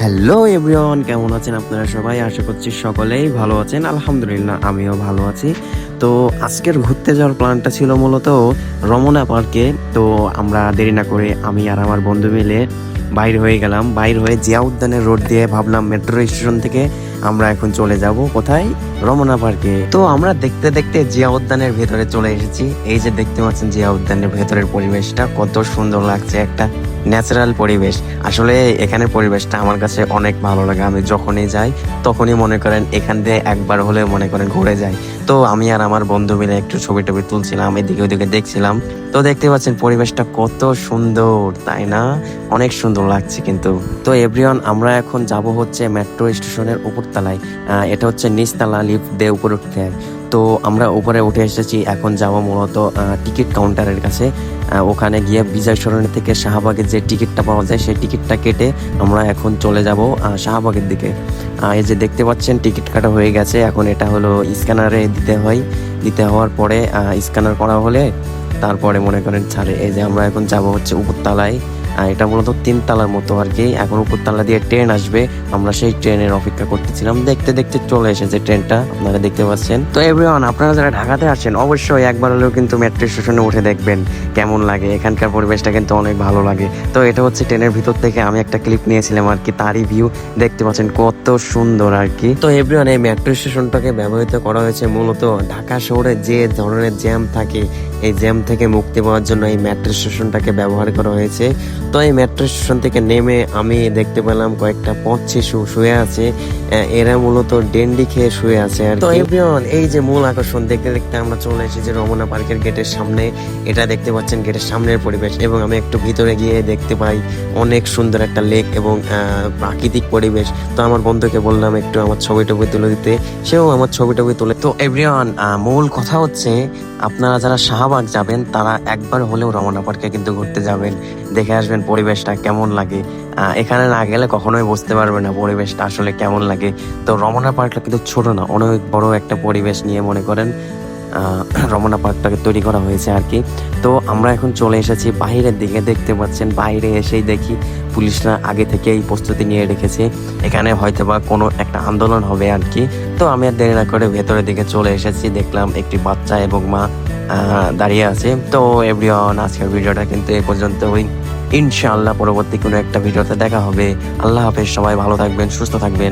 Hello everyone, কেমন আছেন আপনারা সবাই? আশা করছি সকলেই ভালো আছেন। আলহামদুলিল্লাহ আমিও ভালো আছি। তো আজকের ঘুরতে যাওয়ার প্ল্যানটা ছিল মূলত রমনা পার্কে। তো আমরা দেরি না করে আমি আর আমার বন্ধু মিলে বাইর হয়ে গেলাম। বাইর হয়ে জিয়া উদ্যানের রোড দিয়ে ভাবলাম মেট্রো স্টেশন থেকে আমরা এখন চলে যাব কোথায়? রমনা পার্কে। তো আমরা দেখতে দেখতে জিয়া উদ্যানের ভেতরে চলে এসেছি। এই যে দেখতে পাচ্ছেন জিয়া উদ্যানের ভেতরের পরিবেশটা কত সুন্দর লাগছে, একটা ন্যাচারাল পরিবেশ। আসলে এখানের পরিবেশটা আমার কাছে অনেক ভালো লাগে। আমি যখনই যাই তখনই মনে করেন এখান দিয়ে একবার হলেও মনে করেন ঘুরে যাই। তো আমি আর আমার বন্ধু মিলে একটু ছবি টবি তুলছিলাম, এদিকে ওইদিকে দেখছিলাম। তো দেখতে পাচ্ছেন পরিবেশটা কত সুন্দর, তাই না? অনেক সুন্দর লাগছে কিন্তু। তো এভরিওয়ান, আমরা এখন যাব হচ্ছে মেট্রো স্টেশনের উপরতলায়। এটা হচ্ছে নিচতলা, লিফট দিয়ে উপরে উঠতে হয়। তো আমরা উপরে উঠে এসেছি, এখন যাব মূলত টিকিট কাউন্টারের কাছে। ওখানে গিয়ে বিজয় সরণি থেকে শাহবাগের যে টিকিটটা পাওয়া যায় সেই টিকিটটা কেটে আমরা এখন চলে যাব শাহবাগের দিকে। এই যে দেখতে পাচ্ছেন টিকিট কাটা হয়ে গেছে। এখন এটা হলো স্ক্যানারে দিতে হয়। দিতে হওয়ার পরে স্ক্যানার করা হলে তারপরে মনে করেন ছাড়ে। এই যে আমরা এখন যাব হচ্ছে উপরতলায়। এটা মূলত 3 তলার মতো আর কি। এখন উপরতলা দিয়ে ট্রেন আসবে, আমরা সেই ট্রেনের অপেক্ষা করতেছিলাম। দেখতে দেখতে চলে এসেছে ট্রেনটা, আপনারা দেখতে পাচ্ছেন। তো এভরিওয়ান, আপনারা যারা ঢাকাতে আসেন অবশ্যই একবার হলেও কিন্তু মেট্রো স্টেশনে উঠে দেখবেন কেমন লাগে। এখানকার পরিবেশটা কিন্তু অনেক ভালো লাগে। তো এটা হচ্ছে ট্রেনের ভিতর থেকে আমি একটা ক্লিপ নিয়েছিলাম আর কি, তারই ভিউ দেখতে পাচ্ছেন কত সুন্দর আর কি। তো এভরিওয়ান, এই মেট্রো স্টেশনটাকে ব্যবহৃত করা হয়েছে মূলত ঢাকা শহরে যে ধরনের জ্যাম থাকে, এই জ্যাম থেকে মুক্তি পাওয়ার জন্য এই মেট্রো স্টেশনটাকে ব্যবহার করা হয়েছে। তো এই মেট্রো স্টেশন থেকে নেমে আমি দেখতে পেলাম কয়েকটা পথ শিশু শুয়ে আছে। এরা মূলত ডেন্ডি খেয়ে শুয়ে আছে আর তো এভরিওয়ান, এই যে মূল আকর্ষণ, দেখতে দেখতে আমরা চলে এসেছি রমনা পার্কের গেটের সামনে। এটা দেখতে পাচ্ছেন গেটের সামনের পরিবেশ, এবং আমি একটু ভিতরে গিয়ে দেখতে পাই অনেক সুন্দর একটা লেক এবং প্রাকৃতিক পরিবেশ। তো আমার বন্ধুকে বললাম একটু আমার ছবি টবি তুলে দিতে, সেও আমার ছবি টবি তুলে। তো এভরিওয়ান, মূল কথা হচ্ছে আপনারা যারা শাহবাগ যাবেন তারা একবার হলেও রমনা পার্কে কিন্তু ঘুরতে যাবেন, দেখে আসবেন পরিবেশটা কেমন লাগে। এখানে না গেলে কখনোই বুঝতে পারবে না পরিবেশটা আসলে কেমন লাগে। তো রমনা পার্কটা কিন্তু ছোট না, অনেক বড় একটা পরিবেশ নিয়ে মনে করেন রমনা পার্কটাকে তৈরি করা হয়েছে আর কি। তো আমরা এখন চলে এসেছি বাইরের দিকে। দেখতে পাচ্ছেন বাইরে এসেই দেখি পুলিশরা আগে থেকেই প্রস্তুতি নিয়ে রেখেছে, এখানে হয়তোবা কোনো একটা আন্দোলন হবে আর কি। তো আমি আর দেরি না করে ভেতরের দিকে চলে এসেছি, দেখলাম একটি বাচ্চা এবং মা দাঁড়িয়ে আছে। তো এভরিওয়ান, আজকের ভিডিওটা কিন্তু এই পর্যন্তই। ইনশাআল্লাহ পরবর্তী কোনো একটা ভিডিওতে দেখা হবে। আল্লাহ হাফেজ, সবাই ভালো থাকবেন, সুস্থ থাকবেন।